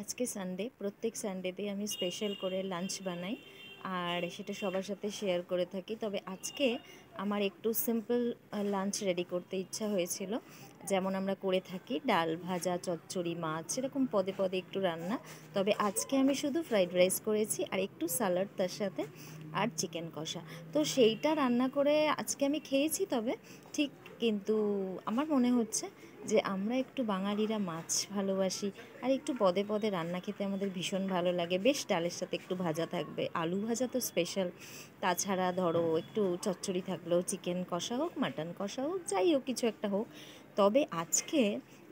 আজকে সানডে, প্রত্যেক সানডেতেই আমি স্পেশাল করে লাঞ্চ বানাই আর সেটা সবার সাথে শেয়ার করে থাকি। তবে আজকে আমার একটু সিম্পল লাঞ্চ রেডি করতে ইচ্ছা হয়েছিল। যেমন আমরা করে থাকি ডাল, ভাজা, চচ্চড়ি, মাছ, এরকম পদে পদে একটু রান্না। তবে আজকে আমি শুধু ফ্রাইড রাইস করেছি আর একটু স্যালাড তার সাথে, আর চিকেন কষা। তো সেইটা রান্না করে আজকে আমি খেয়েছি। তবে ঠিক, কিন্তু আমার মনে হচ্ছে যে আমরা একটু বাঙালিরা মাছ ভালোবাসি আর একটু পদে পদে রান্না খেতে আমাদের ভীষণ ভালো লাগে। বেশ ডালের সাথে একটু ভাজা থাকবে, আলু ভাজা তো স্পেশাল। তাছাড়া ধরো একটু চচ্চড়ি থাকলেও, চিকেন কষা হোক, মাটন কষা হোক, যাই হোক কিছু একটা হোক। তবে আজকে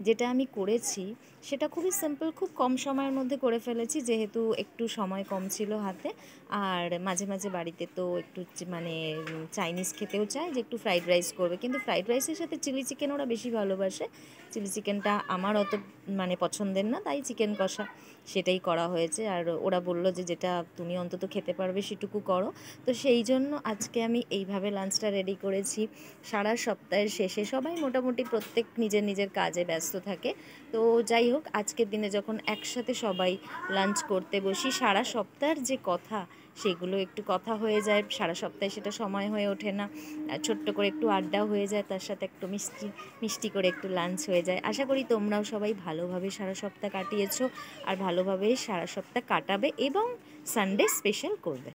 যেটা আমি করেছি সেটা খুবই সিম্পল, খুব কম সময়ের মধ্যে করে ফেলেছি, যেহেতু একটু সময় কম ছিল হাতে। আর মাঝে মাঝে বাড়িতে তো একটু মানে চাইনিজ খেতেও চায়, যে একটু ফ্রাইড রাইস করবে, কিন্তু ফ্রাইড রাইসের সাথে চিলি চিকেন ওরা বেশি ভালোবাসে। চিলি চিকেনটা আমার অত মানে পছন্দের না, তাই চিকেন কষা সেটাই করা হয়েছে। আর ওরা বলল যে যেটা তুমি অন্তত খেতে পারবে সেটুকু করো। তো সেই জন্য আজকে আমি এইভাবে লাঞ্চটা রেডি করেছি। সারা সপ্তাহের শেষে সবাই মোটামুটি প্রত্যেক নিজের নিজের কাজে ব্যস্ত থাকে। তো যাই হোক, আজকের দিনে যখন একসাথে সবাই লাঞ্চ করতে বসি, সারা সপ্তাহের যে কথা সেগুলো একটু কথা হয়ে যায়, সারা সপ্তাহে সেটা সময় হয়ে ওঠে না। ছোট্ট করে একটু আড্ডাও হয়ে যায়, তার সাথে একটু মিষ্টি মিষ্টি করে একটু লাঞ্চ হয়ে যায়। আশা করি তোমরাও সবাই ভালোভাবে সারা সপ্তাহ কাটিয়েছো আর ভালোভাবেই সারা সপ্তাহ কাটাবে এবং সানডে স্পেশাল করবে।